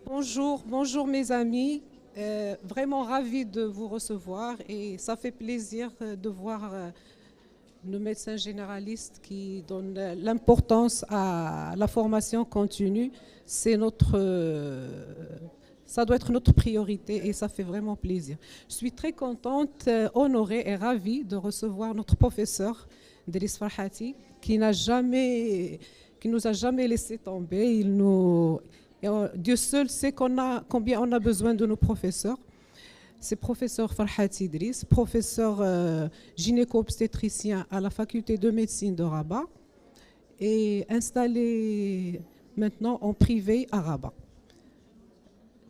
Bonjour, bonjour mes amis. Vraiment ravi de vous recevoir et ça fait plaisir de voir nos médecins généralistes qui donnent l'importance à la formation continue. Ça doit être notre priorité et ça fait vraiment plaisir. Je suis très contente, honorée et ravie de recevoir notre professeur Driss Farhati qui nous a jamais laissé tomber. Dieu seul sait combien on a besoin de nos professeurs. C'est professeur Farhati Driss, professeur gynéco-obstétricien à la faculté de médecine de Rabat et installé maintenant en privé à Rabat.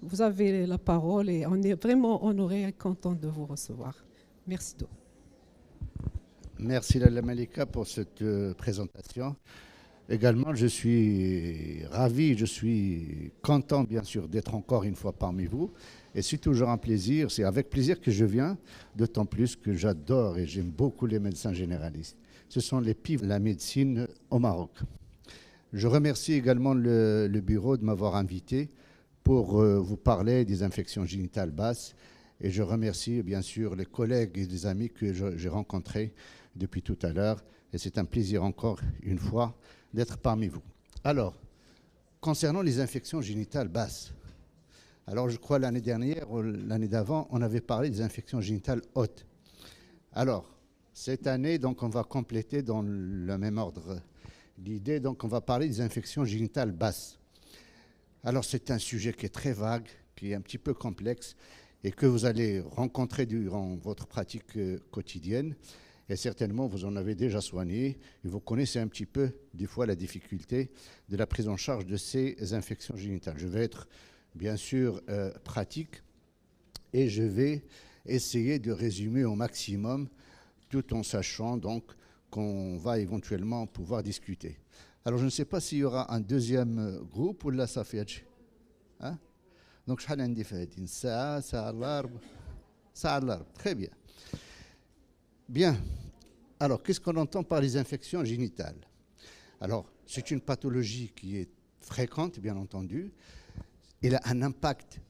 Vous avez la parole et on est vraiment honoré et content de vous recevoir. Merci. Merci Lalla Malika pour cette présentation. Également, je suis ravi, je suis content bien sûr d'être encore une fois parmi vous. Et c'est toujours un plaisir, c'est avec plaisir que je viens, d'autant plus que j'adore et j'aime beaucoup les médecins généralistes. Ce sont les pivot de la médecine au Maroc. Je remercie également le bureau de m'avoir invité pour vous parler des infections génitales basses. Et je remercie bien sûr les collègues et les amis que j'ai rencontrés depuis tout à l'heure. Et c'est un plaisir encore une fois d'être parmi vous. Alors, concernant les infections génitales basses, alors je crois l'année dernière ou l'année d'avant, on avait parlé des infections génitales hautes. Alors, cette année, donc, on va compléter dans le même ordre l'idée, donc on va parler des infections génitales basses. Alors, c'est un sujet qui est très vague, qui est un petit peu complexe et que vous allez rencontrer durant votre pratique quotidienne. Et certainement, vous en avez déjà soigné et vous connaissez un petit peu, des fois, la difficulté de la prise en charge de ces infections génitales. Je vais être, bien sûr, pratique et je vais essayer de résumer au maximum tout en sachant donc qu'on va éventuellement pouvoir discuter. Alors, je ne sais pas s'il y aura un deuxième groupe ou là, ça fait... Hein? Donc, je vais très bien. Bien. Alors, qu'est-ce qu'on entend par les infections génitales? Alors, c'est une pathologie qui est fréquente, bien entendu. Elle a un impact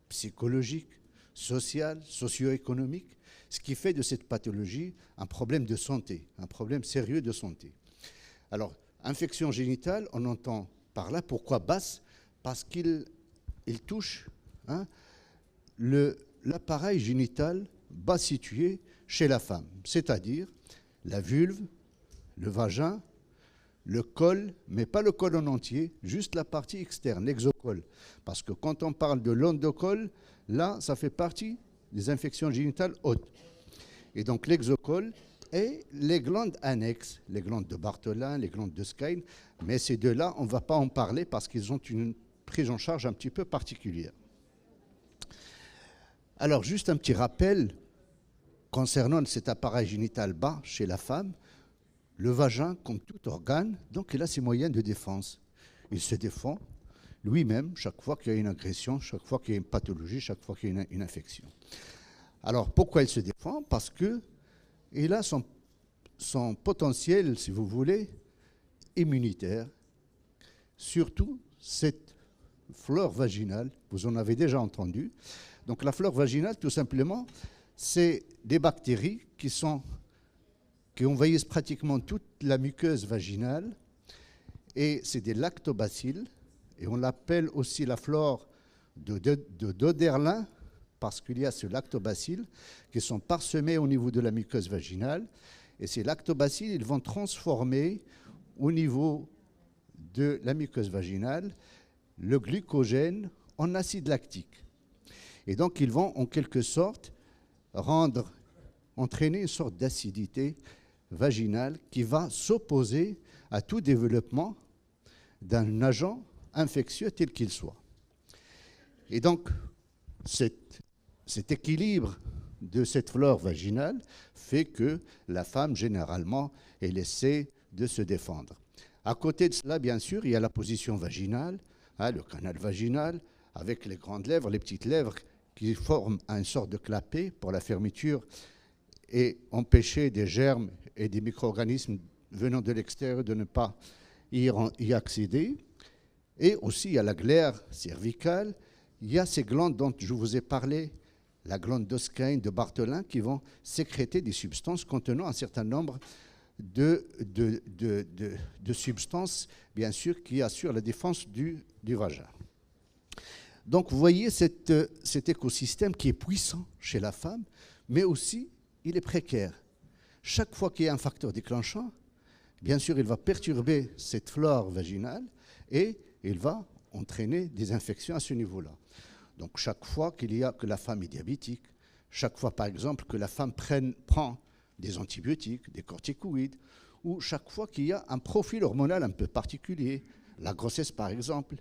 psychologique, social, socio-économique, ce qui fait de cette pathologie un problème de santé, un problème sérieux de santé. Alors, infection génitale, on entend par là, pourquoi basse? Parce qu'il touche l'appareil génital bas situé chez la femme, c'est-à-dire la vulve, le vagin, le col, mais pas le col en entier, juste la partie externe, l'exocole. Parce que quand on parle de l'endocole, là, ça fait partie des infections génitales hautes. Et donc l'exocole et les glandes annexes, les glandes de Bartholin, les glandes de Skene, mais ces deux-là, on ne va pas en parler parce qu'ils ont une prise en charge un petit peu particulière. Alors, juste un petit rappel concernant cet appareil génital bas chez la femme, le vagin, comme tout organe, donc il a ses moyens de défense. Il se défend lui-même chaque fois qu'il y a une agression, chaque fois qu'il y a une pathologie, chaque fois qu'il y a une infection. Alors, pourquoi il se défend? Parce qu'il a son potentiel, si vous voulez, immunitaire. Surtout, cette flore vaginale, vous en avez déjà entendu. Donc, la flore vaginale, tout simplement, c'est des bactéries qui envahissent pratiquement toute la muqueuse vaginale et c'est des lactobacilles et on l'appelle aussi la flore de Doderlin parce qu'il y a ce lactobacilles qui sont parsemés au niveau de la muqueuse vaginale et ces lactobacilles ils vont transformer au niveau de la muqueuse vaginale le glucogène en acide lactique et donc ils vont en quelque sorte entraîner une sorte d'acidité vaginale qui va s'opposer à tout développement d'un agent infectieux tel qu'il soit. Et donc, cet équilibre de cette flore vaginale fait que la femme, généralement, elle essaie de se défendre. À côté de cela, bien sûr, il y a la position vaginale, le canal vaginal, avec les grandes lèvres, les petites lèvres, qui forment une sorte de clapet pour la fermeture et empêcher des germes et des micro-organismes venant de l'extérieur de ne pas y accéder. Et aussi, il y a la glaire cervicale, il y a ces glandes dont je vous ai parlé, la glande d'Oscain, de Bartholin, qui vont sécréter des substances contenant un certain nombre de substances, bien sûr, qui assurent la défense du vagin. Donc, vous voyez cet écosystème qui est puissant chez la femme, mais aussi, il est précaire. Chaque fois qu'il y a un facteur déclenchant, bien sûr, il va perturber cette flore vaginale et il va entraîner des infections à ce niveau-là. Donc, chaque fois que la femme est diabétique, chaque fois, par exemple, que la femme prend des antibiotiques, des corticoïdes, ou chaque fois qu'il y a un profil hormonal un peu particulier, la grossesse, par exemple,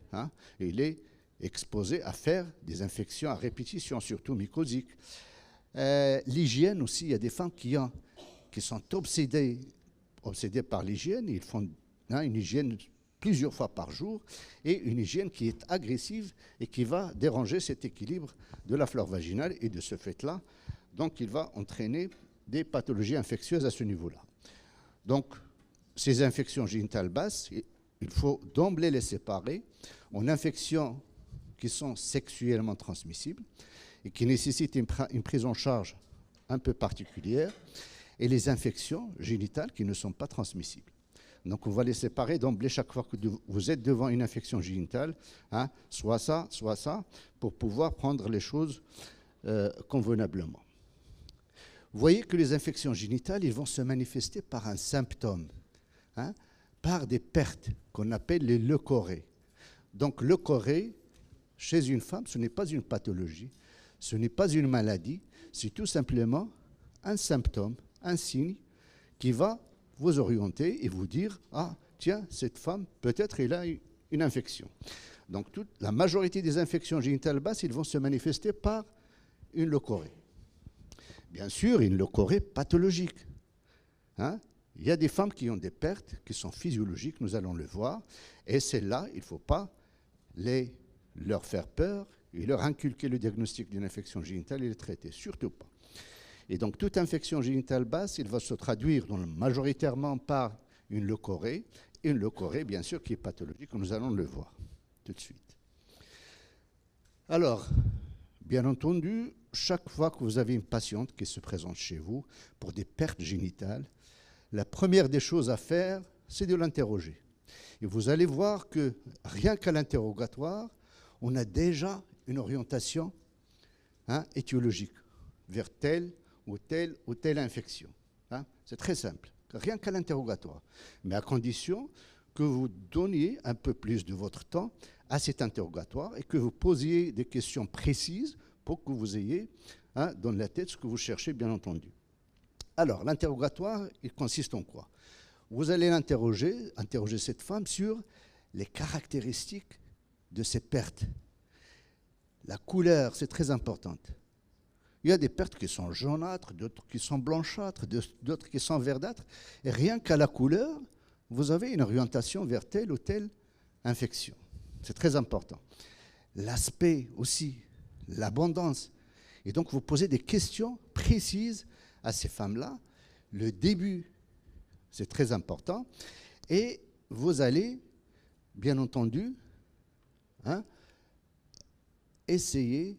il est exposé à faire des infections à répétition, surtout mycosiques. L'hygiène aussi, il y a des femmes qui sont obsédées par l'hygiène, ils font une hygiène plusieurs fois par jour, et une hygiène qui est agressive et qui va déranger cet équilibre de la flore vaginale, et de ce fait-là, donc il va entraîner des pathologies infectieuses à ce niveau-là. Donc, ces infections génitales basses, il faut d'emblée les séparer en infections qui sont sexuellement transmissibles et qui nécessitent une prise en charge un peu particulière, et les infections génitales qui ne sont pas transmissibles. Donc, on va les séparer d'emblée chaque fois que vous êtes devant une infection génitale, soit ça, pour pouvoir prendre les choses convenablement. Vous voyez que les infections génitales, ils vont se manifester par un symptôme, par des pertes qu'on appelle les leucorrhées. Donc, leucorrhée, chez une femme, ce n'est pas une pathologie, ce n'est pas une maladie, c'est tout simplement un symptôme, un signe qui va vous orienter et vous dire « Ah, tiens, cette femme, peut-être elle a une infection ». Donc, la majorité des infections génitales basses, ils vont se manifester par une leucorrhée. Bien sûr, une leucorrhée pathologique. Il y a des femmes qui ont des pertes qui sont physiologiques, nous allons le voir, et celles-là, il ne faut pas leur faire peur et leur inculquer le diagnostic d'une infection génitale et les traiter, surtout pas. Et donc, toute infection génitale basse, il va se traduire majoritairement par une leucorrhée, et une leucorrhée, bien sûr, qui est pathologique, nous allons le voir tout de suite. Alors, bien entendu, chaque fois que vous avez une patiente qui se présente chez vous pour des pertes génitales, la première des choses à faire, c'est de l'interroger. Et vous allez voir que rien qu'à l'interrogatoire, on a déjà une orientation étiologique vers telle ou telle infection. C'est très simple, rien qu'à l'interrogatoire. Mais à condition que vous donniez un peu plus de votre temps à cet interrogatoire et que vous posiez des questions précises pour que vous ayez dans la tête ce que vous cherchez, bien entendu. Alors, l'interrogatoire, il consiste en quoi? Vous allez interroger cette femme sur les caractéristiques de ces pertes. La couleur, c'est très importante. Il y a des pertes qui sont jaunâtres, d'autres qui sont blanchâtres, d'autres qui sont verdâtres. Et rien qu'à la couleur, vous avez une orientation vers telle ou telle infection. C'est très important. L'aspect aussi, l'abondance. Et donc, vous posez des questions précises à ces femmes-là. Le début, c'est très important. Et vous allez, bien entendu, essayer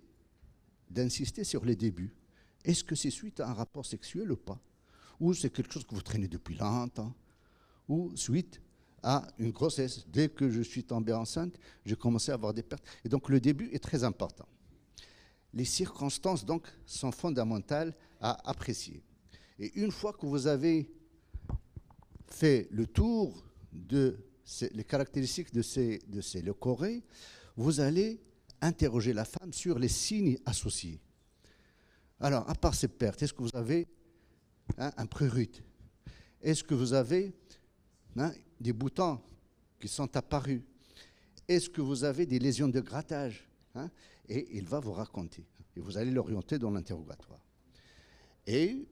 d'insister sur les débuts. Est-ce que c'est suite à un rapport sexuel ou pas? Ou c'est quelque chose que vous traînez depuis longtemps? Ou suite à une grossesse? Dès que je suis tombée enceinte, j'ai commencé à avoir des pertes. Et donc le début est très important. Les circonstances donc sont fondamentales à apprécier. Et une fois que vous avez fait le tour les caractéristiques de ces leucorrhées, vous allez interroger la femme sur les signes associés. Alors, à part ces pertes, est-ce que vous avez un prurite? Est-ce que vous avez des boutons qui sont apparus? Est-ce que vous avez des lésions de grattage? Et il va vous raconter. Et vous allez l'orienter dans l'interrogatoire. Et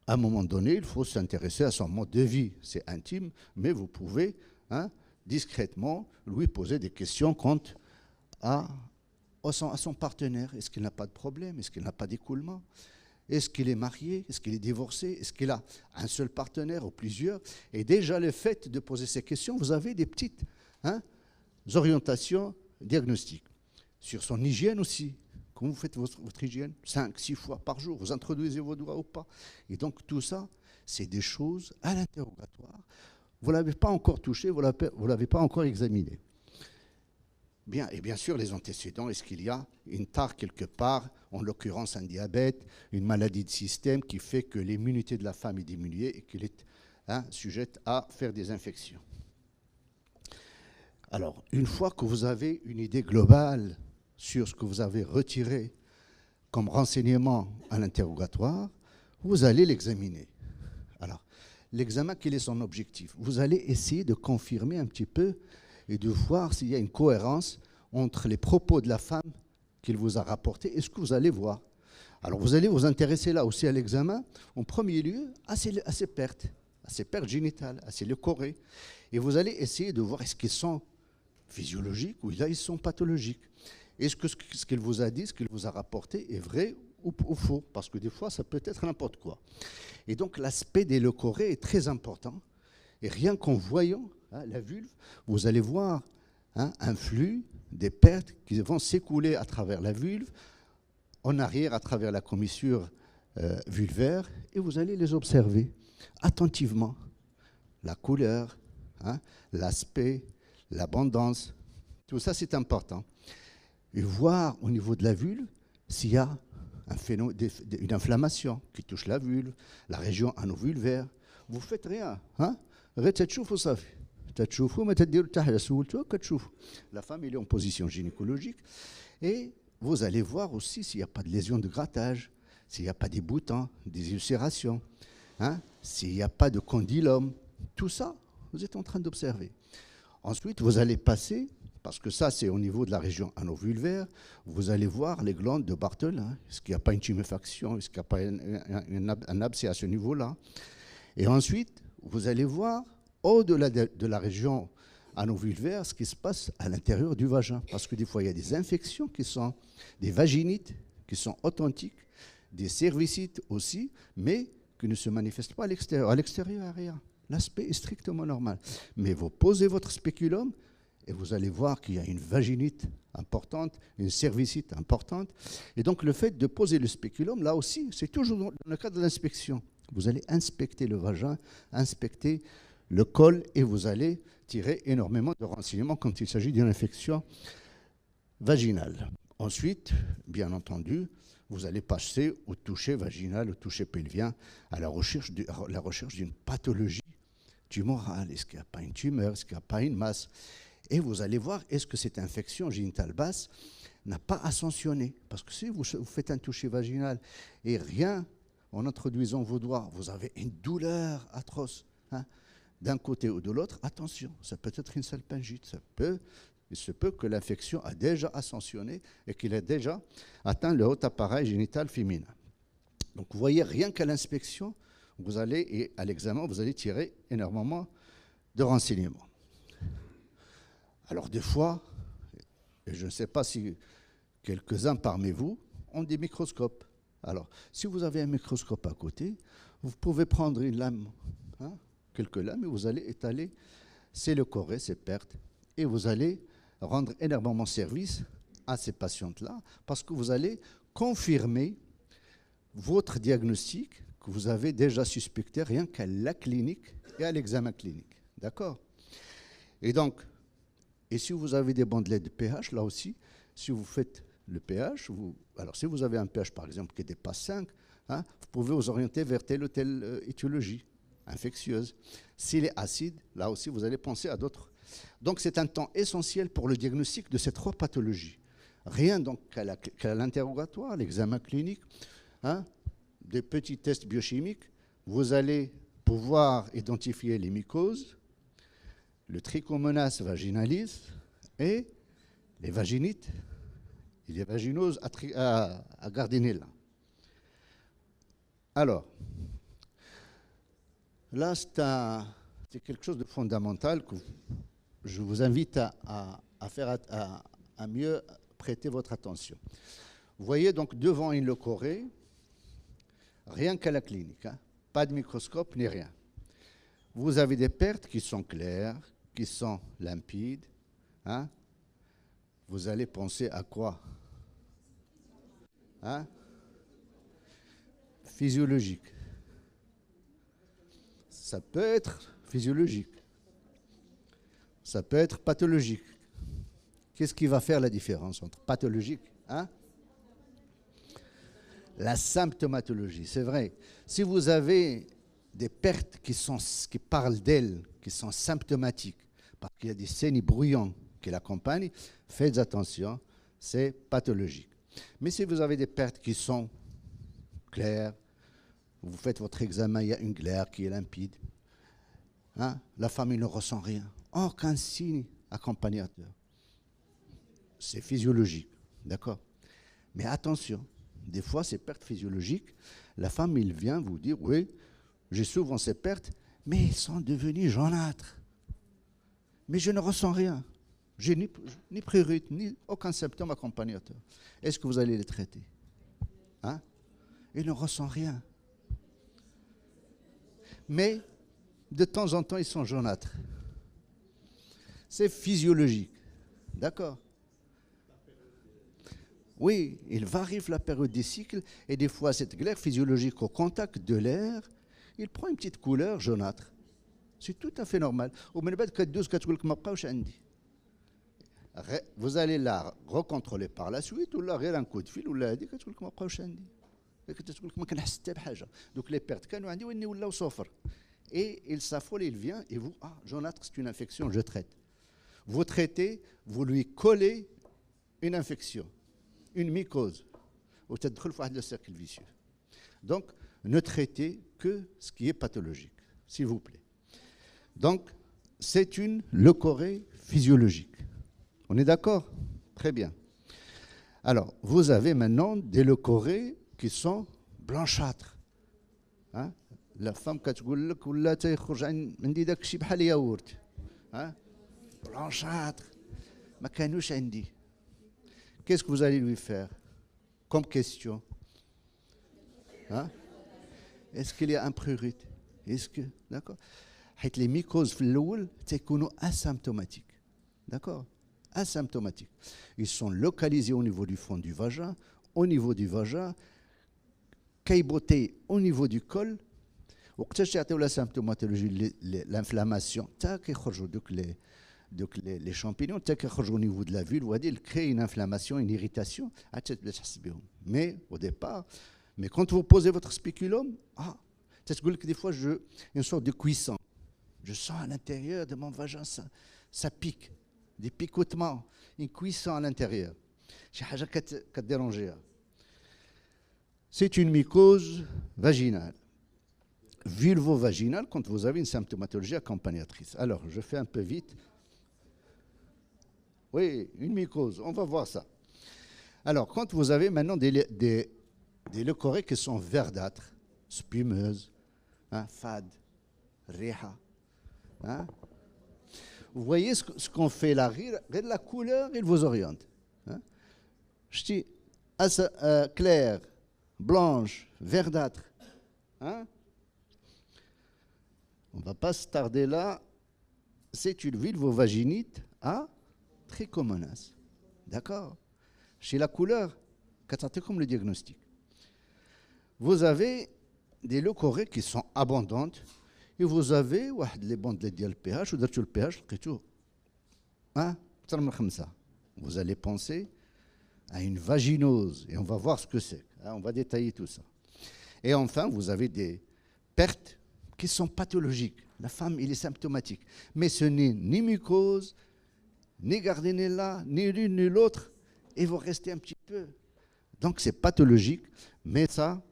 à un moment donné, il faut s'intéresser à son mode de vie. C'est intime, mais vous pouvez discrètement lui poser des questions quant à son partenaire. Est-ce qu'il n'a pas de problème? Est-ce qu'il n'a pas d'écoulement? Est-ce qu'il est marié? Est-ce qu'il est divorcé? Est-ce qu'il a un seul partenaire ou plusieurs? Et déjà, le fait de poser ces questions, vous avez des petites orientations diagnostiques. Sur son hygiène aussi. Comment vous faites votre hygiène? 5, 6 fois par jour, vous introduisez vos doigts ou pas? Et donc tout ça, c'est des choses à l'interrogatoire. Vous ne l'avez pas encore touché, vous ne l'avez pas encore examiné. Bien, et bien sûr, les antécédents, est-ce qu'il y a une tare quelque part, en l'occurrence un diabète, une maladie de système qui fait que l'immunité de la femme est diminuée et qu'elle est sujette à faire des infections. Alors, une fois que vous avez une idée globale sur ce que vous avez retiré comme renseignement à l'interrogatoire, vous allez l'examiner. Alors, l'examen, quel est son objectif? Vous allez essayer de confirmer un petit peu et de voir s'il y a une cohérence entre les propos de la femme qu'il vous a rapportés et ce que vous allez voir. Alors, vous allez vous intéresser là aussi à l'examen, en premier lieu, à ces pertes génitales, à ces leucorrhées. Et vous allez essayer de voir est-ce qu'ils sont physiologiques ou là, ils sont pathologiques. Est-ce que ce qu'il vous a dit, ce qu'il vous a rapporté est vrai ou faux? Parce que des fois, ça peut être n'importe quoi. Et donc, l'aspect des leucorrhées est très important. Et rien qu'en voyant la vulve, vous allez voir un flux, des pertes qui vont s'écouler à travers la vulve, en arrière à travers la commissure vulvaire, et vous allez les observer attentivement. La couleur, l'aspect, l'abondance, tout ça c'est important. Et voir au niveau de la vulve s'il y a une inflammation qui touche la vulve, la région anovulvaire. Vous ne faites rien. La femme est en position gynécologique et vous allez voir aussi s'il n'y a pas de lésion de grattage, s'il n'y a pas des boutons, des ulcérations, s'il n'y a pas de condylome. Tout ça, vous êtes en train d'observer. Ensuite, vous allez passer, parce que ça, c'est au niveau de la région anovulvaire, vous allez voir les glandes de Barthel. Est-ce qu'il n'y a pas une tuméfaction? Est-ce qu'il n'y a pas un abcès à ce niveau-là? Et ensuite, vous allez voir, au-delà de la région anovulvaire, ce qui se passe à l'intérieur du vagin. Parce que des fois, il y a des infections qui sont des vaginites, qui sont authentiques, des cervicites aussi, mais qui ne se manifestent pas à l'extérieur. À l'extérieur, il n'y a rien. L'aspect est strictement normal. Mais vous posez votre spéculum et vous allez voir qu'il y a une vaginite importante, une cervicite importante. Et donc, le fait de poser le spéculum, là aussi, c'est toujours dans le cadre de l'inspection. Vous allez inspecter le vagin, inspecter le col et vous allez tirer énormément de renseignements quand il s'agit d'une infection vaginale. Ensuite, bien entendu, vous allez passer au toucher vaginal, au toucher pelvien, à la recherche d'une pathologie tumorale. Est-ce qu'il n'y a pas une tumeur? Est-ce qu'il n'y a pas une masse? Et vous allez voir, est-ce que cette infection génitale basse n'a pas ascensionné? Parce que si vous faites un toucher vaginal et rien, en introduisant vos doigts, vous avez une douleur atroce, d'un côté ou de l'autre, attention, ça peut être une salpingite, il se peut que l'infection a déjà ascensionné et qu'il a déjà atteint le haut appareil génital féminin. Donc vous voyez, rien qu'à l'inspection, et à l'examen, vous allez tirer énormément de renseignements. Alors des fois, et je ne sais pas si quelques-uns parmi vous ont des microscopes. Alors, si vous avez un microscope à côté, vous pouvez prendre une lame, quelques lames, et vous allez étaler ces leucorrhées, ces pertes, et vous allez rendre énormément service à ces patientes-là, parce que vous allez confirmer votre diagnostic que vous avez déjà suspecté rien qu'à la clinique et à l'examen clinique. D'accord? Et donc, si vous avez des bandelettes de pH, là aussi, si vous faites le pH, alors si vous avez un pH par exemple qui dépasse 5, vous pouvez vous orienter vers telle ou telle étiologie infectieuse. S'il est acide, là aussi vous allez penser à d'autres. Donc c'est un temps essentiel pour le diagnostic de ces 3 pathologies. Rien donc qu'à l'interrogatoire, l'examen clinique, des petits tests biochimiques, vous allez pouvoir identifier les mycoses, le trichomonas vaginalis et les vaginites et les vaginoses à Gardnerella. Alors, là, c'est quelque chose de fondamental que je vous invite à mieux prêter votre attention. Vous voyez donc devant une leucorrhée, rien qu'à la clinique, pas de microscope ni rien. Vous avez des pertes qui sont claires, qui sont limpides, hein, vous allez penser à quoi? Hein? Physiologique. Ça peut être physiologique. Ça peut être pathologique. Qu'est-ce qui va faire la différence entre pathologique, hein? La symptomatologie, c'est vrai. Si vous avez des pertes qui parlent d'elles, qui sont symptomatiques, parce qu'il y a des saignes bruyants qui l'accompagnent, faites attention, c'est pathologique. Mais si vous avez des pertes qui sont claires, vous faites votre examen, il y a une glaire qui est limpide, hein, la famille ne ressent rien, aucun signe accompagnateur. C'est physiologique, d'accord? Mais attention, des fois, ces pertes physiologiques, la femme, il vient vous dire, oui, j'ai souvent ces pertes, mais elles sont devenues jaunâtres. Mais je ne ressens rien. J'ai ni prurite, ni aucun symptôme accompagnateur. Est-ce que vous allez les traiter? Hein? Il ne ressent rien. Mais, de temps en temps, ils sont jaunâtres. C'est physiologique. D'accord? Oui, il varie la période des cycles, et des fois, cette glaire physiologique, au contact de l'air, il prend une petite couleur jaunâtre. C'est tout à fait normal. Vous allez la recontrôler par la suite, ou là, rien un coup de fil, ou là, donc les pertes, et il s'affole, il vient, et vous, jaunâtre, c'est une infection, je traite. Vous traitez, vous lui collez une infection, une mycose, ou peut-être le cercle vicieux. Donc, ne traitez que ce qui est pathologique, s'il vous plaît. Donc, c'est une leucorrhée physiologique. On est d'accord? Très bien. Alors, vous avez maintenant des leucorrhées qui sont blanchâtres. Hein? La femme qui dit blanchâtre. Qu'est-ce que vous allez lui faire comme question? Hein? Est-ce qu'il y a un prurite? Est-ce que, d'accord? Les mycoses sont asymptomatiques. D'accord? Asymptomatiques. Ils sont localisés au niveau du fond du vagin, au niveau du vagin, caillebotés au niveau du col. La symptomatologie, l'inflammation, donc les champignons, au niveau de la vulve, ils créent une inflammation, une irritation. Mais au départ, quand vous posez votre spéculum, des fois, une sorte de cuisson. Je sens à l'intérieur de mon vagin, ça pique, des picotements, une cuisson à l'intérieur. C'est une mycose vaginale, vulvo-vaginale, quand vous avez une symptomatologie accompagnatrice. Alors, je fais un peu vite. Oui, une mycose, on va voir ça. Alors, quand vous avez maintenant des leucorrhées qui sont verdâtres, spumeuses, fades, riha, hein? Vous voyez ce qu'on fait là, la couleur, il vous oriente. Hein? Je dis claire, blanche, verdâtre. Hein? On ne va pas se tarder là. C'est une vulvovaginite à trichomonas. D'accord? Chez la couleur, comme le diagnostic. Vous avez des leucorrhées qui sont abondantes. Et vous avez les bandes de pH, ou le pH, vous allez penser à une vaginose, et on va voir ce que c'est. On va détailler tout ça. Et enfin, vous avez des pertes qui sont pathologiques. La femme, il est symptomatique. Mais ce n'est ni mucose, ni gardénella, ni l'une ni l'autre, et vous restez un petit peu. Donc c'est pathologique, mais ça,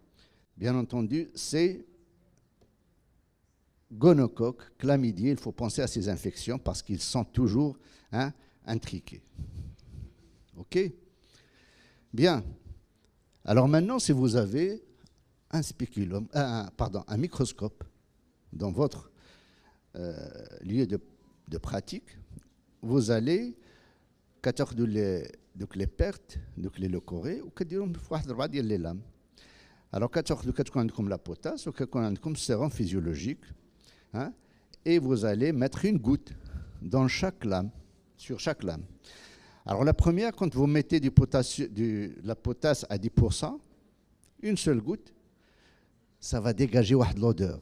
bien entendu, c'est gonocoque, chlamydie. Il faut penser à ces infections parce qu'ils sont toujours intriqués. OK? Bien. Alors maintenant, si vous avez un spéculum, un microscope dans votre lieu de pratique, vous allez donc les pertes, donc les leucorrhées, ou les lames. Alors, comme la potasse, ou comme sérum physiologique, et vous allez mettre une goutte dans chaque lame. sur chaque lame. Alors la première, quand vous mettez de la potasse à 10%, une seule goutte, ça va dégager l'odeur.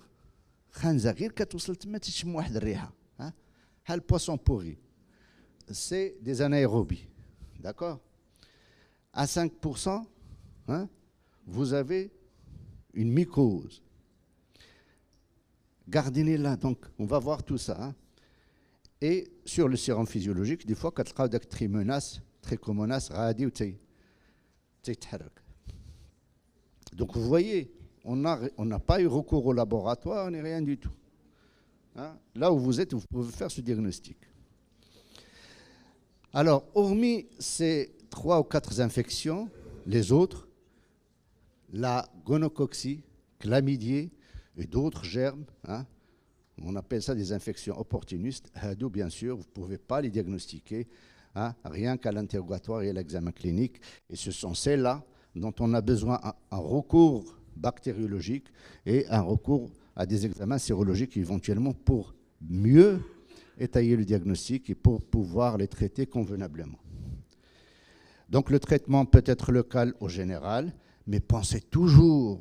Le poisson pourri, c'est des anaérobies. D'accord? À 5%, hein, vous avez une mycose. Gardez-les là, donc on va voir tout ça. Hein. Et sur le sérum physiologique, des fois, quand il y a des menaces, donc vous voyez, on n'a pas eu recours au laboratoire, on n'est rien du tout. Hein. Là où vous êtes, vous pouvez faire ce diagnostic. Alors, hormis ces 3 ou 4 infections, les autres, la gonocoxie, chlamydier et d'autres germes, hein, on appelle ça des infections opportunistes. Bien sûr, vous ne pouvez pas les diagnostiquer, hein, rien qu'à l'interrogatoire et à l'examen clinique. Et ce sont celles-là dont on a besoin un recours bactériologique et un recours à des examens sérologiques éventuellement pour mieux étayer le diagnostic et pour pouvoir les traiter convenablement. Donc le traitement peut être local ou général, mais pensez toujours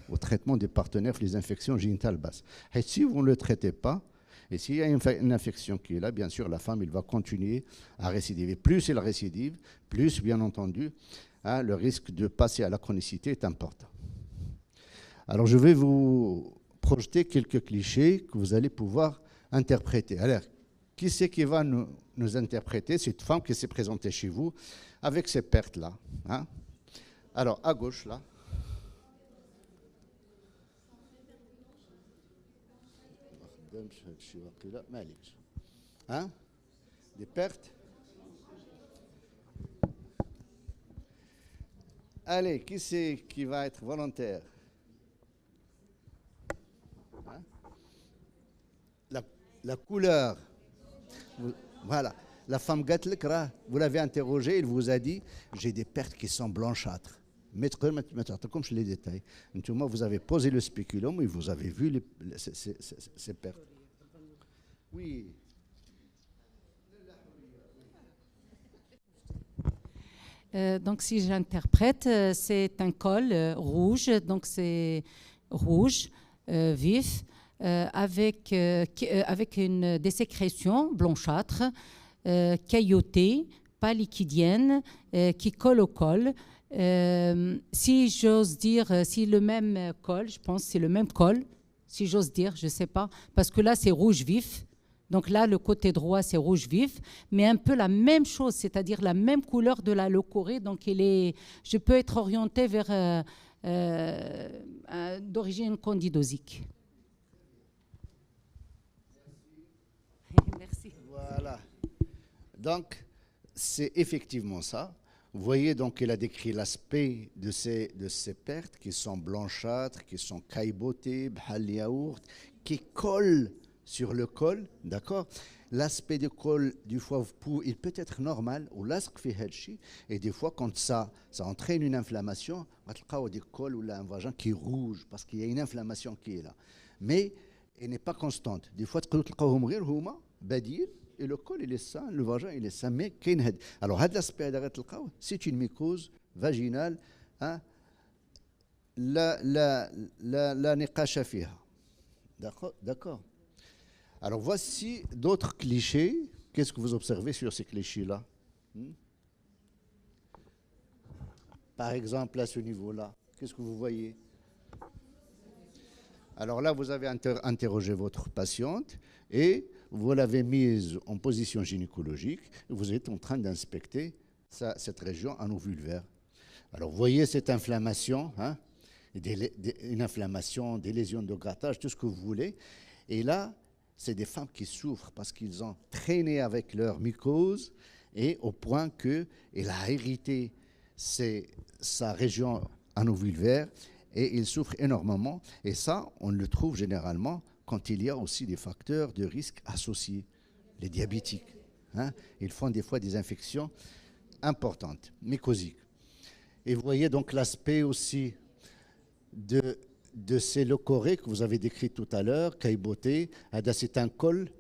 au traitement des partenaires pour les infections génitales basses. Et si vous ne le traitez pas, et s'il y a une infection qui est là, bien sûr, la femme, elle va continuer à récidiver. Plus elle récidive, plus, bien entendu, hein, le risque de passer à la chronicité est important. Alors, je vais vous projeter quelques clichés que vous allez pouvoir interpréter. Alors, qui c'est qui va nous interpréter? Cette femme qui s'est présentée chez vous avec ces pertes-là. Hein? Alors, à gauche, là. Hein? Des pertes. Allez, qui c'est qui va être volontaire? Hein? La couleur. Voilà. La femme Gatlekra, vous l'avez interrogée, il vous a dit j'ai des pertes qui sont blanchâtres. Comme je les détaille. Vous avez posé le spéculum et vous avez vu ces pertes. Oui. Donc, si j'interprète, c'est un col rouge, donc c'est rouge, vif, avec des sécrétions blanchâtres, cailloutées, pas liquidiennes, qui collent au col. Si j'ose dire, si le même col, je pense que c'est le même col, si j'ose dire, je ne sais pas, parce que là, c'est rouge vif. Donc là, le côté droit, c'est rouge vif, mais un peu la même chose, c'est-à-dire la même couleur de la leucorrhée. Donc je peux être orientée vers d'origine candidosique. Merci. Voilà. Donc, c'est effectivement ça. Vous voyez, donc, il a décrit l'aspect de ces pertes qui sont blanchâtres, qui sont caillotées, bhal yaourt, qui collent sur le col, d'accord? L'aspect du col, du foie, il peut être normal, ou l'asque fait helchi, et des fois, quand ça entraîne une inflammation, on va des cols ou un vagin qui est rouge, parce qu'il y a une inflammation qui est là. Mais elle n'est pas constante. Des fois, et le col, il est sain, le vagin, il est sain, mais alors, c'est une mycose vaginale, hein, la niqasha fiha. D'accord. Alors, voici d'autres clichés. Qu'est-ce que vous observez sur ces clichés-là? Par exemple, à ce niveau-là, qu'est-ce que vous voyez? Alors là, vous avez interrogé votre patiente et vous l'avez mise en position gynécologique et vous êtes en train d'inspecter cette région anovulvaire. Alors, vous voyez cette inflammation, hein, une inflammation, des lésions de grattage, tout ce que vous voulez. Et là, c'est des femmes qui souffrent parce qu'ils ont traîné avec leur mycose et au point qu'elle a hérité sa région anovulvaire et ils souffrent énormément. Et ça, on le trouve généralement quand il y a aussi des facteurs de risque associés, les diabétiques. Hein, ils font des fois des infections importantes, mycosiques. Et vous voyez donc l'aspect aussi de ces leucorrhées que vous avez décrit tout à l'heure, cailleboté, c'est un col,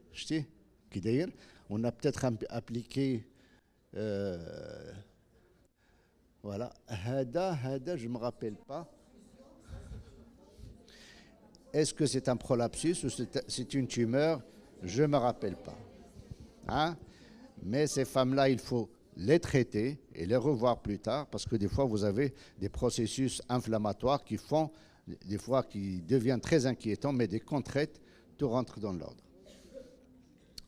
qui d'ailleurs, On a peut-être appliqué... voilà. Hada, je ne me rappelle pas. Est-ce que c'est un prolapsus ou c'est une tumeur? Je ne me rappelle pas. Hein? Mais ces femmes-là, il faut les traiter et les revoir plus tard parce que des fois, vous avez des processus inflammatoires qui font, des fois, qui deviennent très inquiétants, mais dès qu'on traite, tout rentre dans l'ordre.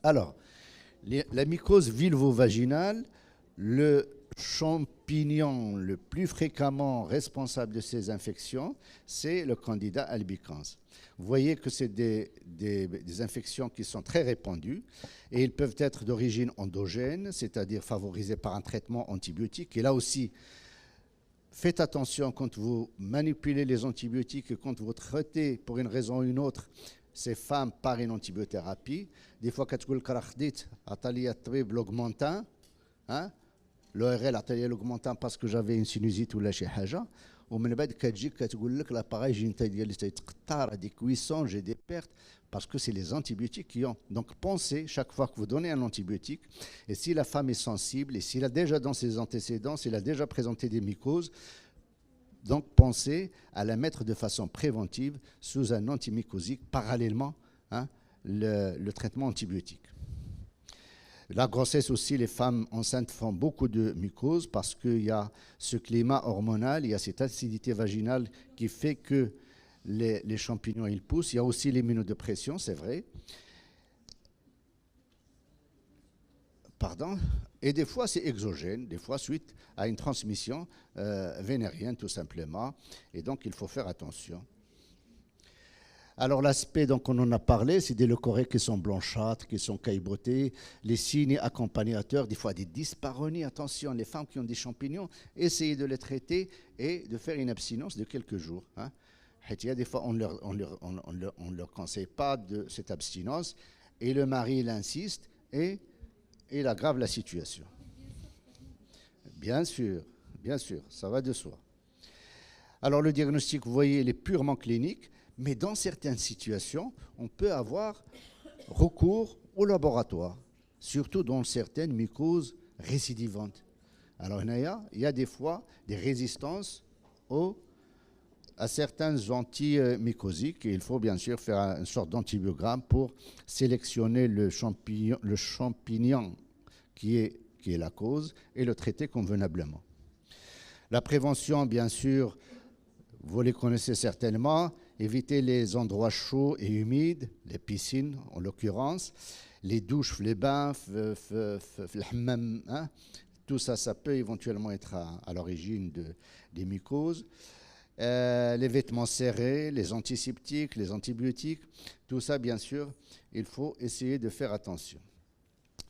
Alors, la mycose vulvo-vaginale, le champignon le plus fréquemment responsable de ces infections, c'est le Candida albicans. Vous voyez que c'est des infections qui sont très répandues et ils peuvent être d'origine endogène, c'est-à-dire favorisées par un traitement antibiotique. Et là aussi, faites attention quand vous manipulez les antibiotiques et quand vous traitez pour une raison ou une autre ces femmes par une antibiothérapie. Des fois, quand vous dites l'augmentin, hein, l'ORL a l'augmentin parce que j'avais une sinusite ou la chihaja. ومن بعد كتجيك كتقول لك لاباغاي جينيتال ديالي تيتقطع راه دي كويسون j'ai des pertes parce que c'est les antibiotiques qui ont. Donc pensez chaque fois que vous donnez un antibiotique et si la femme est sensible et s'il a déjà dans ses antécédents, s'il a déjà présenté des mycoses, donc pensez à la mettre de façon préventive sous un antimycosique parallèlement le traitement antibiotique. La grossesse aussi, les femmes enceintes font beaucoup de mycoses parce qu'il y a ce climat hormonal, il y a cette acidité vaginale qui fait que les champignons ils poussent. Il y a aussi l'immunodépression, c'est vrai. Pardon. Et des fois, c'est exogène, des fois suite à une transmission vénérienne tout simplement. Et donc, il faut faire attention. Alors l'aspect, donc on en a parlé, c'est des leucorrhées qui sont blanchâtres, qui sont caillebottées, les signes accompagnateurs, des fois des dysparonies. Attention, les femmes qui ont des champignons, essayez de les traiter et de faire une abstinence de quelques jours. Hein. Des fois, on ne leur conseille pas de cette abstinence et le mari il insiste et il aggrave la situation. Bien sûr, ça va de soi. Alors le diagnostic, vous voyez, il est purement clinique. Mais dans certaines situations, on peut avoir recours au laboratoire, surtout dans certaines mycoses récidivantes. Alors, il y a des fois des résistances à certains antimycosiques et il faut bien sûr faire une sorte d'antibiogramme pour sélectionner le champignon qui est la cause et le traiter convenablement. La prévention, bien sûr, vous les connaissez certainement. Éviter les endroits chauds et humides, les piscines en l'occurrence, les douches, les bains, le hammam, hein. Tout ça, ça peut éventuellement être à l'origine des mycoses. Les vêtements serrés, les antiseptiques, les antibiotiques, tout ça, bien sûr, il faut essayer de faire attention.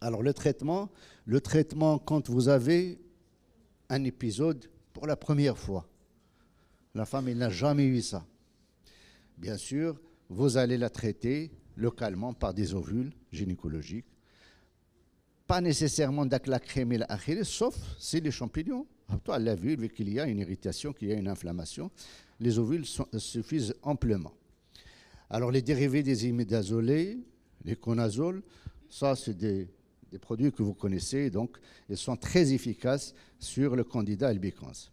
Alors le traitement, quand vous avez un épisode pour la première fois, la femme, elle n'a jamais eu ça. Bien sûr, vous allez la traiter localement par des ovules gynécologiques. Pas nécessairement avec la crème et la sauf si les champignons. Toi, elle l'a vu, vu qu'il y a une irritation, qu'il y a une inflammation, les ovules suffisent amplement. Alors, les dérivés des imidazolés, les conazoles, ça, c'est des produits que vous connaissez, donc ils sont très efficaces sur le Candida albicans.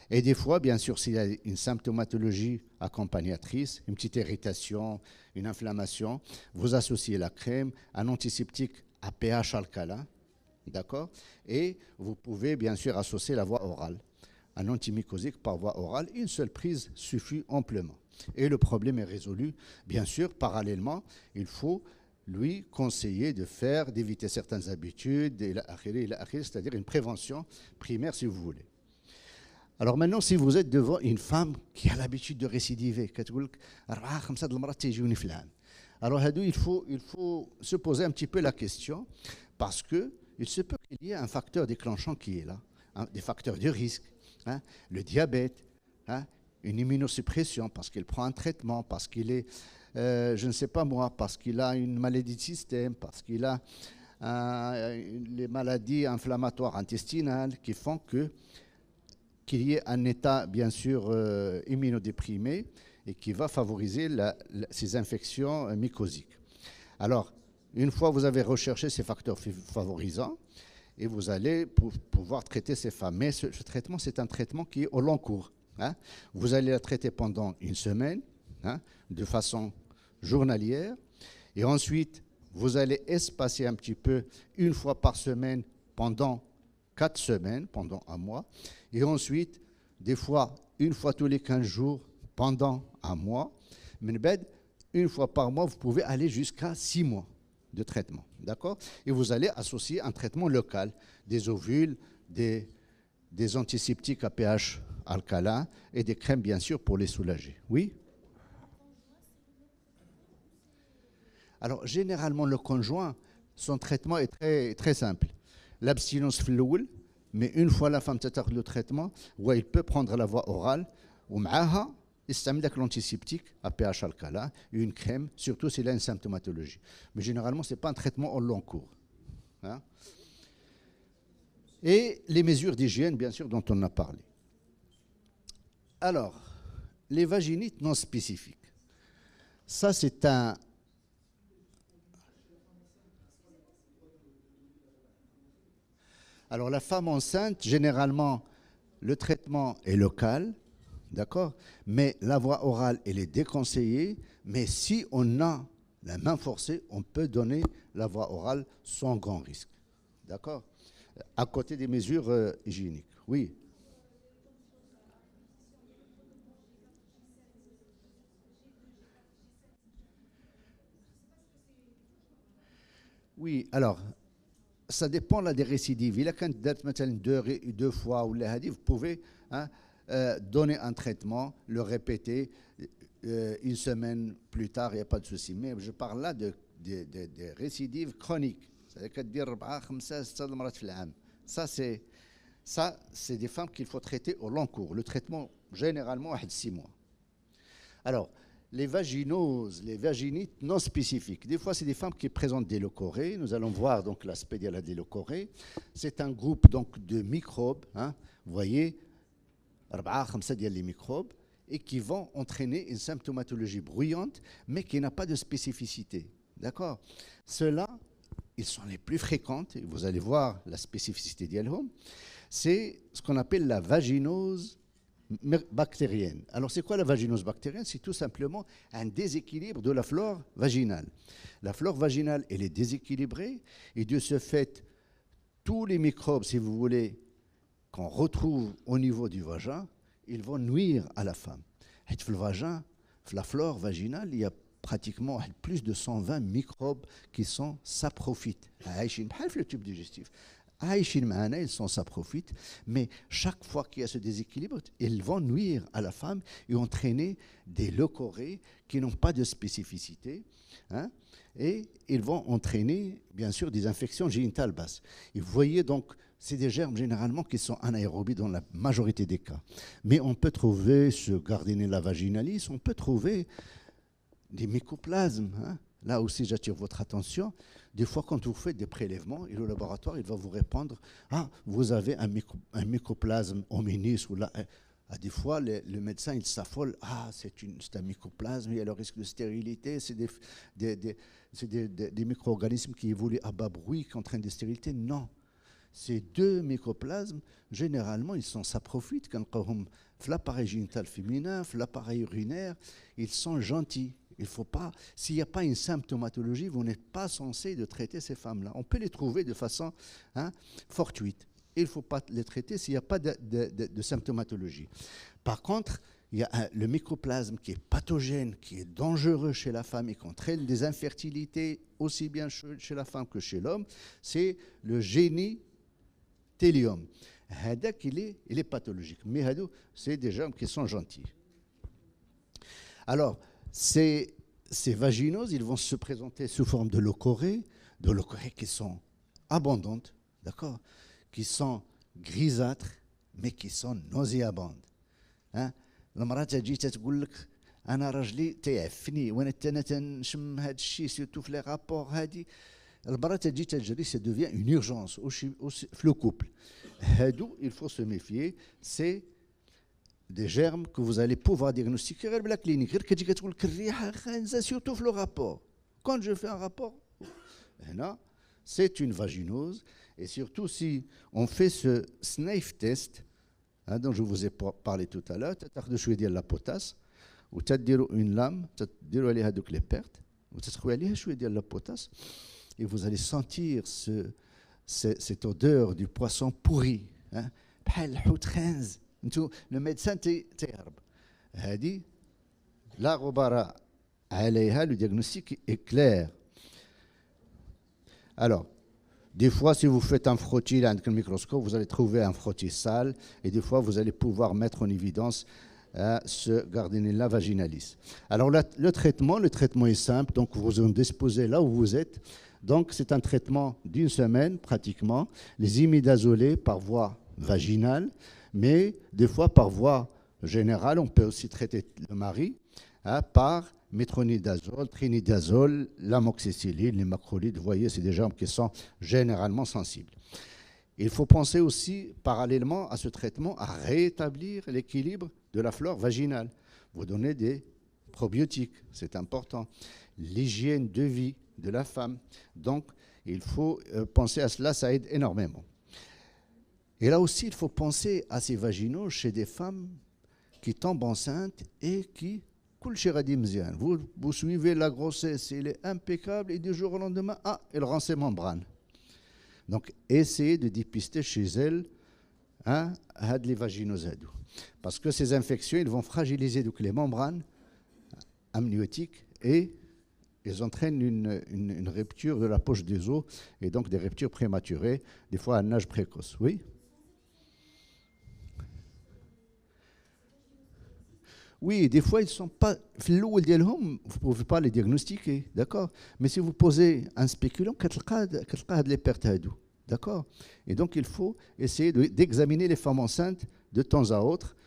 Et des fois, bien sûr, s'il y a une symptomatologie accompagnatrice, une petite irritation, une inflammation, vous associez la crème, un antiseptique à pH alcalin, d'accord? Et vous pouvez bien sûr associer la voie orale. Un antimycosique par voie orale, une seule prise suffit amplement. Et le problème est résolu. Bien sûr, parallèlement, il faut lui conseiller d'éviter certaines habitudes, c'est-à-dire une prévention primaire si vous voulez. Alors maintenant, si vous êtes devant une femme qui a l'habitude de récidiver, alors il faut se poser un petit peu la question parce qu'il se peut qu'il y ait un facteur déclenchant qui est là, des facteurs de risque, hein, le diabète, hein, une immunosuppression parce qu'il prend un traitement, parce qu'il est, je ne sais pas moi, parce qu'il a une maladie de système, parce qu'il a les maladies inflammatoires intestinales qui font qu'il y ait un état, bien sûr, immunodéprimé et qui va favoriser ces infections mycosiques. Alors, Une fois que vous avez recherché ces facteurs favorisants, et vous allez pouvoir traiter ces femmes. Mais ce traitement, c'est un traitement qui est au long cours. Hein. Vous allez la traiter pendant une semaine, hein, de façon journalière. Et ensuite, vous allez espacer un petit peu une fois par semaine pendant 4 semaines, pendant un mois. Et ensuite, des fois, une fois tous les 15 jours pendant un mois. Une fois par mois, vous pouvez aller jusqu'à 6 mois de traitement. D'accord? Et vous allez associer un traitement local, des ovules, des antiseptiques à pH alcalin et des crèmes, bien sûr, pour les soulager. Oui? Alors, généralement, le conjoint, son traitement est très, très simple. L'abstinence flouel, mais une fois la femme a le traitement, ouais, il peut prendre la voie orale, ou معاها يستعمل l'antiseptique à pH alcalin, une crème, surtout s'il a une symptomatologie. Mais généralement, ce n'est pas un traitement au long cours. Hein? Et les mesures d'hygiène, bien sûr, dont on a parlé. Alors, les vaginites non spécifiques. Ça, c'est un... Alors, la femme enceinte, généralement, le traitement est local, d'accord? Mais la voie orale, elle est déconseillée. Mais si on a la main forcée, on peut donner la voie orale sans grand risque, d'accord? À côté des mesures hygiéniques. Oui. Oui, alors, ça dépend là, des récidives. Il y a quand deux fois ou vous pouvez, hein, donner un traitement, le répéter une semaine plus tard, il n'y a pas de souci. Mais je parle là de récidives chroniques. Ça, c'est des femmes qu'il faut traiter au long cours. Le traitement, généralement, est de 6 mois. Alors, les vaginoses, les vaginites non spécifiques. Des fois, c'est des femmes qui présentent des leucorrhées. Nous allons voir donc l'aspect de la déleucorrhée. C'est un groupe donc de microbes, hein, vous voyez, 4-5 les microbes, et qui vont entraîner une symptomatologie bruyante, mais qui n'a pas de spécificité. D'accord? Ceux-là, ils sont les plus fréquentes, et vous allez voir la spécificité d'Yalhom. C'est ce qu'on appelle la vaginose bactérienne. Alors, c'est quoi la vaginose bactérienne? C'est tout simplement un déséquilibre de la flore vaginale. La flore vaginale, elle est déséquilibrée, et de ce fait, tous les microbes, si vous voulez, qu'on retrouve au niveau du vagin, ils vont nuire à la femme. Et dans le vagin, dans la flore vaginale, il y a pratiquement plus de 120 microbes qui sont saprophytes. Le tube digestif. Ils sont saprophytes, mais chaque fois qu'il y a ce déséquilibre, ils vont nuire à la femme et entraîner des leucorrhées qui n'ont pas de spécificité, hein, et ils vont entraîner, bien sûr, des infections génitales basses. Et vous voyez donc, c'est des germes généralement qui sont anaérobies dans la majorité des cas. Mais on peut trouver ce Gardnerella vaginalis, on peut trouver des mycoplasmes. Hein. Là aussi, j'attire votre attention. Des fois, quand vous faites des prélèvements, et le laboratoire, il va vous répondre « Ah, vous avez un mycoplasme hominis » ou là. Des fois, le médecin, il s'affole. « Ah, c'est un mycoplasme, il y a le risque de stérilité, c'est des micro-organismes qui évoluent à bas bruit, qui entraînent des stérilités. » Non. Ces deux mycoplasmes, généralement, ils sont saprophytes. Quand on l'appareil génital féminin, l'appareil urinaire, ils sont gentils. Il faut pas, s'il n'y a pas une symptomatologie, vous n'êtes pas censé de traiter ces femmes-là. On peut les trouver de façon, hein, fortuite. Il ne faut pas les traiter s'il n'y a pas de symptomatologie. Par contre, il y a le mycoplasme qui est pathogène, qui est dangereux chez la femme et qui entraîne des infertilités aussi bien chez la femme que chez l'homme. C'est le génitélium. Il est pathologique. Mais c'est des germes qui sont gentils. Alors, ces vaginoses, ils vont se présenter sous forme de leucorrhées qui sont abondantes, d'accord, qui sont grisâtres, mais qui sont nauséabondes. المرأة تجي تقول لك أنا راجلي تيعفني وأنا تنشم هذا الشيء سيرتو في لي رابور هذه المرأة تجي تجري ça devient une urgence في le couple. هادو il faut se méfier, c'est des germes que vous allez pouvoir diagnostiquer à la clinique. Surtout le rapport. Quand je fais un rapport, c'est une vaginose. Et surtout, si on fait ce sniff test, dont je vous ai parlé tout à l'heure, تاخذوا شويه ديال لا بوتاس وتديروا une lame, تديروا عليها دوك les pertes وتسخوا عليها شويه ديال لا بوتاس et vous allez sentir cette odeur du poisson pourri, بحال الحوت خانز. انتو le médecin تيهرب. هذه لا غبار عليها, le diagnostic est clair. Alors, des fois, si vous faites un frottis avec un microscope, vous allez trouver un frottis sale et des fois, vous allez pouvoir mettre en évidence ce Gardnerella vaginalis. Alors, le traitement est simple. Donc, vous vous disposez là où vous êtes. Donc, c'est un traitement d'une semaine pratiquement. Les imidazolés par voie vaginale, mais des fois par voie générale. On peut aussi traiter le mari par métronidazole, trinidazole, l'amoxicilline, les macrolides. Vous voyez, c'est des germes qui sont généralement sensibles. Il faut penser aussi, parallèlement à ce traitement, à rétablir l'équilibre de la flore vaginale. Vous donnez des probiotiques, c'est important. L'hygiène de vie de la femme. Donc, il faut penser à cela, ça aide énormément. Et là aussi, il faut penser à ces vaginaux chez des femmes qui tombent enceintes et qui vous suivez la grossesse, il est impeccable et du jour au lendemain, elle rend ses membranes. Donc, essayez de dépister chez elle les vaginoses. Parce que ces infections, ils vont fragiliser donc, les membranes amniotiques et ils entraînent une rupture de la poche des os et donc des ruptures prématurées, des fois à un âge précoce. Oui? Oui, des fois, ils ne sont pas. Vous ne pouvez pas les diagnostiquer, d'accord? Mais si vous posez un spéculant, les pertes. D'accord? Et donc, il faut essayer d'examiner les femmes enceintes de temps à autre.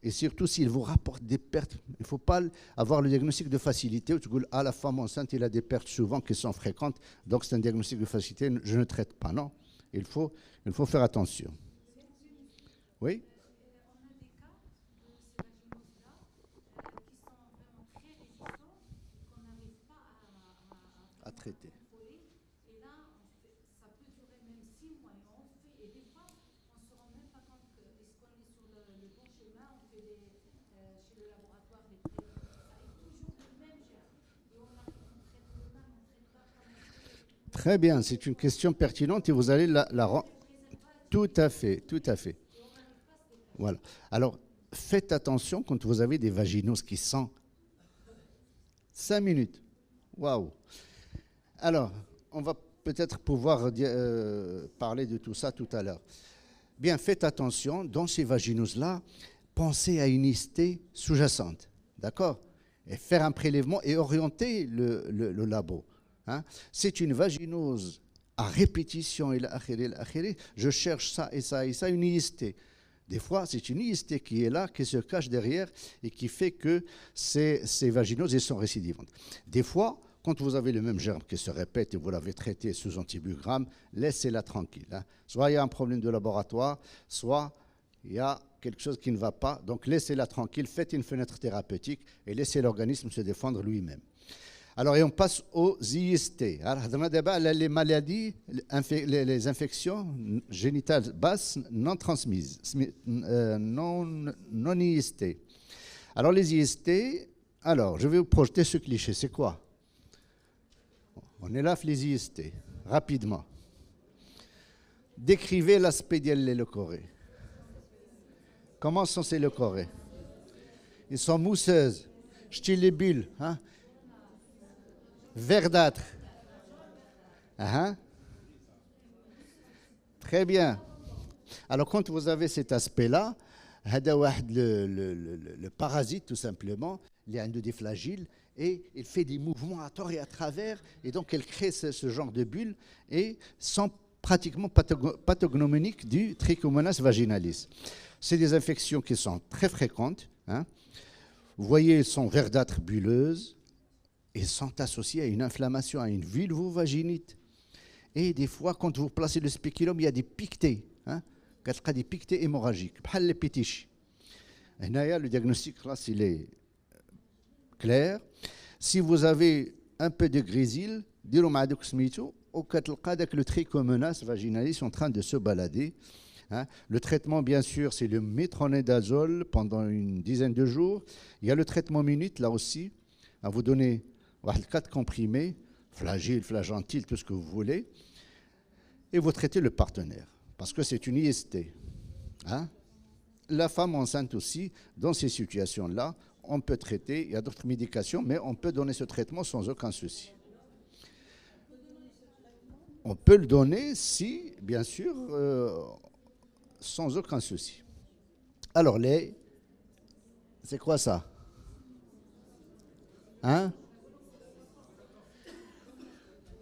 Et surtout, s'ils vous rapportent des pertes, il ne faut pas avoir le diagnostic de facilité. La femme enceinte, il a des pertes souvent qui sont fréquentes. Donc, c'est un diagnostic de facilité. Je ne traite pas, non. Il faut faire attention. Oui? À traiter. Et là, ça peut durer même 6 mois et on fait, et des fois, on ne se rend même pas compte est-ce qu'on est sur le bon chemin, on fait chez le laboratoire des traitements, ça est toujours le même germe. Et on traite le même, on traite pas comme. Très bien, c'est une question pertinente et vous allez la rendre. Tout à fait, tout à fait. Voilà. Alors, faites attention quand vous avez des vaginoses qui sentent 5 minutes. Waouh! Alors, on va peut-être pouvoir parler de tout ça tout à l'heure. Bien, faites attention, dans ces vaginoses-là, pensez à une hystée sous-jacente, d'accord? Et faire un prélèvement et orienter le labo. C'est une vaginose à répétition, je cherche ça et ça et ça, une hystée. Des fois, c'est une hystée qui est là, qui se cache derrière et qui fait que ces vaginoses sont récidivantes. Des fois, quand vous avez le même germe qui se répète et vous l'avez traité sous antibiogramme, laissez-la tranquille. Soit il y a un problème de laboratoire, soit il y a quelque chose qui ne va pas. Donc laissez-la tranquille, faites une fenêtre thérapeutique et laissez l'organisme se défendre lui-même. Alors, et on passe aux IST. Les maladies, les infections génitales basses non transmises, non IST. Alors, les IST, alors, je vais vous projeter ce cliché. C'est quoi? On est là, les IST, rapidement. Décrivez l'aspect des leucorrhées. Comment sont ces leucorrhées? Ils sont mousseuses, style les bulles, verdâtres. Très bien. Alors, quand vous avez cet aspect-là, le parasite, tout simplement, il y a un des flagelles et il fait des mouvements à tort et à travers, et donc elle crée ce genre de bulles et sont pratiquement pathognomoniques du Trichomonas vaginalis. C'est des infections qui sont très fréquentes. Vous voyez, elles sont verdâtres bulleuses et sont associées à une inflammation, à une vulvovaginite. Et des fois, quand vous placez le spéculum, il y a des piquetés, des piquetés hémorragiques, les pétiches. Le diagnostic, là, il est clair. Si vous avez un peu de grésil, le trichomonas vaginalis en train de se balader. Hein. Le traitement, bien sûr, c'est le métronidazole pendant une dizaine de jours. Il y a le traitement minute, là aussi, à vous donner 4 comprimés, flagyl, flagentil, tout ce que vous voulez, et vous traitez le partenaire, parce que c'est une IST. Hein. La femme enceinte aussi, dans ces situations-là, on peut traiter, il y a d'autres médications, mais on peut donner ce traitement sans aucun souci. On peut le donner si, bien sûr, sans aucun souci. Alors, c'est quoi ça? Hein?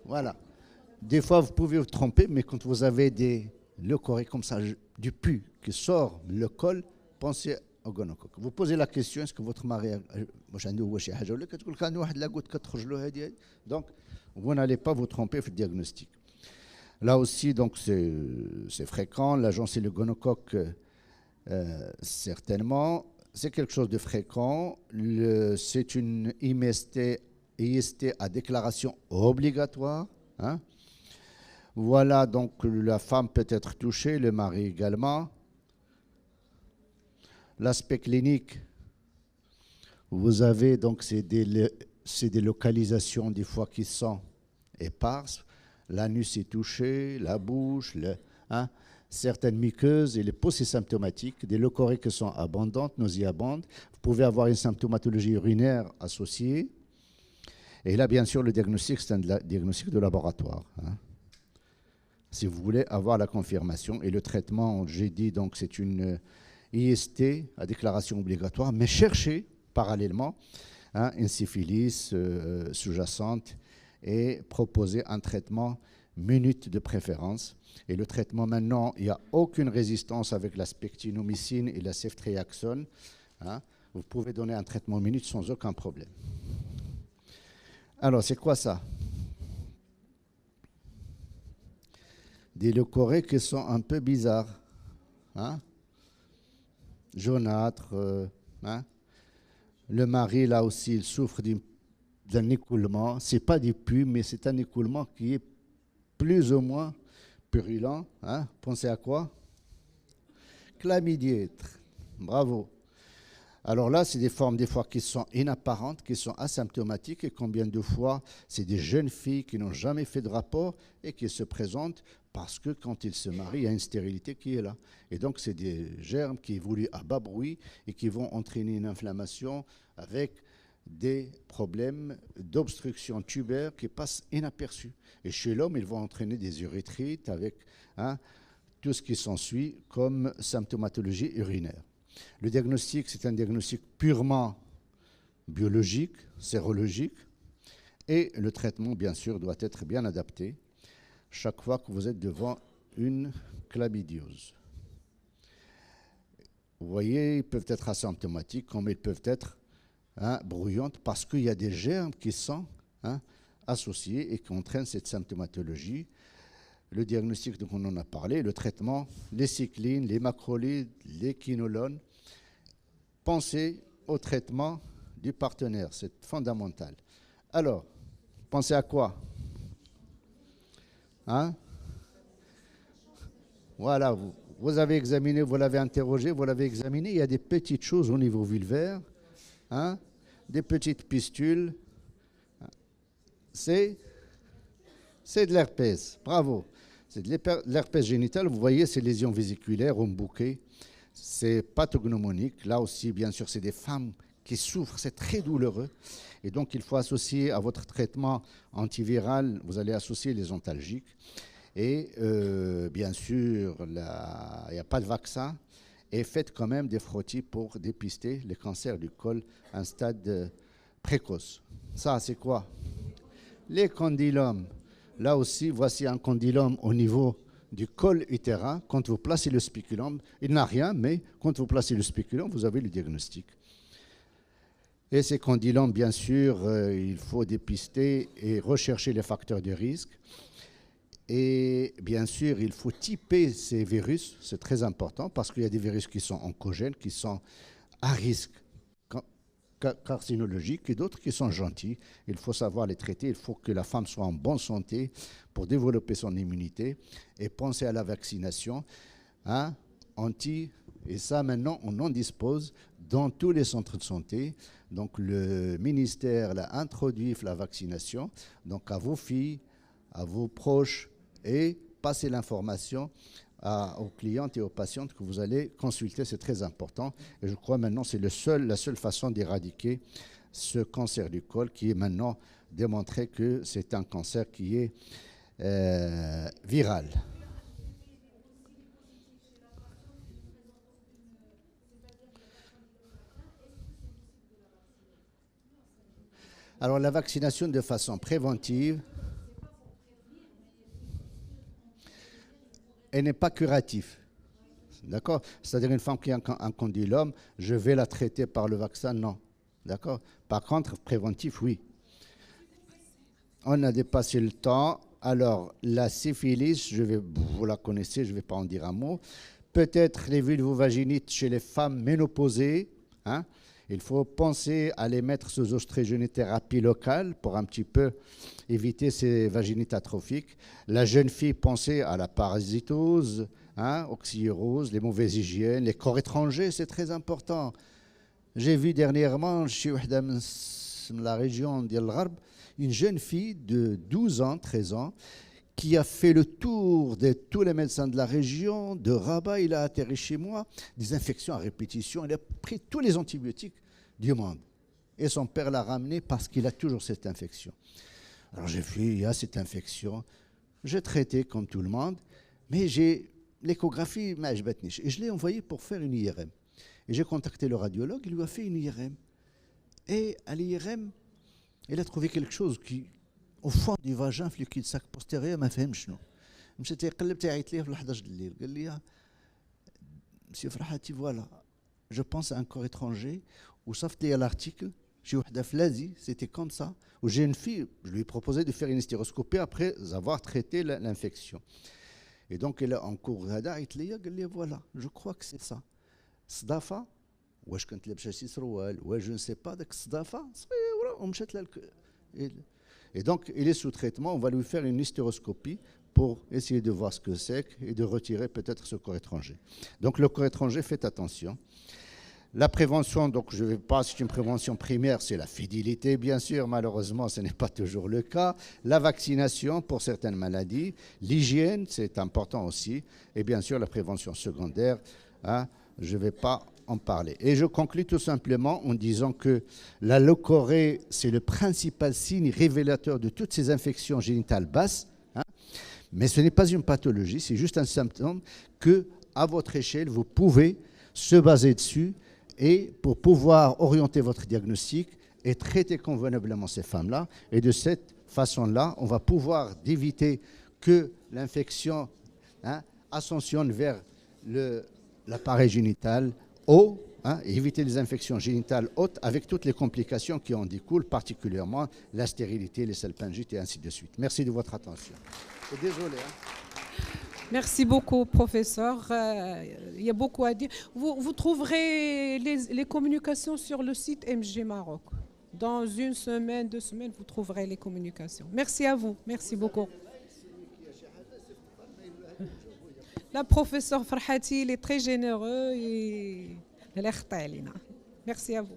Voilà. Des fois, vous pouvez vous tromper, mais quand vous avez des leucorrhées comme ça, du pus qui sort le col, pensez au gonocoque. Vous posez la question, est-ce que votre mari donc, vous n'allez pas vous tromper sur le diagnostic. Là aussi, donc, c'est fréquent. L'agent, c'est le gonocoque, certainement. C'est quelque chose de fréquent. C'est une IST à déclaration obligatoire. Hein. Voilà, donc la femme peut être touchée, le mari également. L'aspect clinique, vous avez donc c'est des localisations des fois qui sont éparses. L'anus est touché, la bouche, certaines muqueuses et les peaux c'est symptomatique. Des leucorrhées qui sont abondantes, nauséabondes. Vous pouvez avoir une symptomatologie urinaire associée. Et là, bien sûr, le diagnostic, c'est un diagnostic de laboratoire. Hein. Si vous voulez avoir la confirmation. Et le traitement, j'ai dit, donc c'est une IST à déclaration obligatoire, mais cherchez parallèlement une syphilis sous-jacente et proposer un traitement minute de préférence. Et le traitement maintenant, il n'y a aucune résistance avec la spectinomycine et la ceftriaxone. Hein. Vous pouvez donner un traitement minute sans aucun problème. Alors, c'est quoi ça? Des leucorrhées qui sont un peu bizarres. Hein? Jaunâtres. Hein? Le mari, là aussi, il souffre d'un écoulement. Ce n'est pas du pus, mais c'est un écoulement qui est plus ou moins purulent. Hein? Pensez à quoi? Chlamydia. Bravo. Alors là, c'est des formes des fois qui sont inapparentes, qui sont asymptomatiques, et combien de fois c'est des jeunes filles qui n'ont jamais fait de rapport et qui se présentent parce que quand ils se marient, il y a une stérilité qui est là. Et donc, c'est des germes qui évoluent à bas bruit et qui vont entraîner une inflammation avec des problèmes d'obstruction tubaire qui passent inaperçus. Et chez l'homme, ils vont entraîner des urétrites avec tout ce qui s'ensuit comme symptomatologie urinaire. Le diagnostic, c'est un diagnostic purement biologique, sérologique, et le traitement, bien sûr, doit être bien adapté chaque fois que vous êtes devant une chlamydiose. Vous voyez, ils peuvent être asymptomatiques, comme ils peuvent être brouillantes, parce qu'il y a des germes qui sont associés et qui entraînent cette symptomatologie. Le diagnostic, donc on en a parlé, le traitement, les cyclines, les macrolides, les quinolones. Pensez au traitement du partenaire, c'est fondamental. Alors, pensez à quoi? Hein? Voilà, vous avez examiné, vous l'avez interrogé, vous l'avez examiné, il y a des petites choses au niveau vulvaire, des petites pustules. C'est de l'herpès, bravo. C'est de l'herpès génital, vous voyez ces lésions vésiculaires embouquées, c'est pathognomonique. Là aussi, bien sûr, c'est des femmes qui souffrent, c'est très douloureux. Et donc, il faut associer à votre traitement antiviral, vous allez associer les antalgiques. Et bien sûr, il n'y a pas de vaccin. Et faites quand même des frottis pour dépister les cancers du col à un stade précoce. Ça, c'est quoi? Les condylomes. Là aussi, voici un condylome au niveau du col utérin. Quand vous placez le spéculum, il n'a rien, mais quand vous placez le spéculum, vous avez le diagnostic. Et ces condylomes, bien sûr, il faut dépister et rechercher les facteurs de risque. Et bien sûr, il faut typer ces virus, c'est très important, parce qu'il y a des virus qui sont oncogènes, qui sont à risque. carcinologiques et d'autres qui sont gentils. Il faut savoir les traiter. Il faut que la femme soit en bonne santé pour développer son immunité et penser à la vaccination. Hein, et ça, maintenant, on en dispose dans tous les centres de santé. Donc, le ministère l'a introduit la vaccination. Donc, à vos filles, à vos proches, et passez l'information aux clientes et aux patientes que vous allez consulter. C'est très important. Et je crois maintenant que c'est la seule façon d'éradiquer ce cancer du col qui est maintenant démontré que c'est un cancer qui est viral. Alors, la vaccination de façon préventive, elle n'est pas curative. D'accord? C'est-à-dire une femme qui a un condylome, je vais la traiter par le vaccin, non. D'accord? Par contre, préventif, oui. On a dépassé le temps. Alors, la syphilis, vous la connaissez, je ne vais pas en dire un mot. Peut-être les vulvovaginites chez les femmes ménopausées, hein? Il faut penser à les mettre sous oestrogénothérapie locale pour un petit peu éviter ces vaginites atrophiques. La jeune fille, pensez à la parasitose, hein, oxyurose, les mauvaises hygiènes, les corps étrangers, c'est très important. J'ai vu dernièrement chez la région d'El Gharb une jeune fille de 12 ans, 13 ans, qui a fait le tour de tous les médecins de la région, de Rabat, il a atterri chez moi, des infections à répétition, il a pris tous les antibiotiques du monde. Et son père l'a ramené parce qu'il a toujours cette infection. Alors j'ai vu, il y a cette infection, j'ai traité comme tout le monde, mais j'ai l'échographie, et je l'ai envoyé pour faire une IRM. Et j'ai contacté le radiologue, il lui a fait une IRM. Et à l'IRM, il a trouvé quelque chose qui, au fond du vagin, في liquide sac postérieur, ما فهمش شنو. مشيت قلبت عيط ليه في 11 الليل قال لي monsieur Farhati, voilà, je pense à un corps étranger ou صفت لي l'article, j'ai وحده في l'Asie, c'était comme ça, où j'ai une fille, je lui ai proposé de faire une hystéroscopie après avoir traité l'infection. Et donc elle a en cours هذا عيط لي قال لي voilà, je crois que c'est ça. صدافه واش كنت لابسه شي سروال واش je ne sais pas داك الصدافه صغيره ومشات لها. Et donc, il est sous traitement. On va lui faire une hystéroscopie pour essayer de voir ce que c'est et de retirer peut-être ce corps étranger. Donc, le corps étranger, faites attention. La prévention, donc je ne vais pas, c'est une prévention primaire, c'est la fidélité, bien sûr. Malheureusement, ce n'est pas toujours le cas. La vaccination pour certaines maladies. L'hygiène, c'est important aussi. Et bien sûr, la prévention secondaire. Hein, je ne vais pas en parler. Et je conclue tout simplement en disant que la leucorrhée, c'est le principal signe révélateur de toutes ces infections génitales basses, hein, mais ce n'est pas une pathologie, c'est juste un symptôme que, à votre échelle, vous pouvez se baser dessus et pour pouvoir orienter votre diagnostic et traiter convenablement ces femmes-là. Et de cette façon-là, on va pouvoir éviter que l'infection, hein, ascensionne vers l'appareil génital haut, hein, et éviter les infections génitales hautes avec toutes les complications qui en découlent, particulièrement la stérilité, les salpingites et ainsi de suite. Merci de votre attention. Et désolé. Hein. Merci beaucoup, professeur. Il y a beaucoup à dire. Vous trouverez les communications sur le site MG Maroc. Dans une semaine, 2 semaines, vous trouverez les communications. Merci à vous. Merci beaucoup. La professeure Farhati, il est très généreux et elle est. Merci à vous.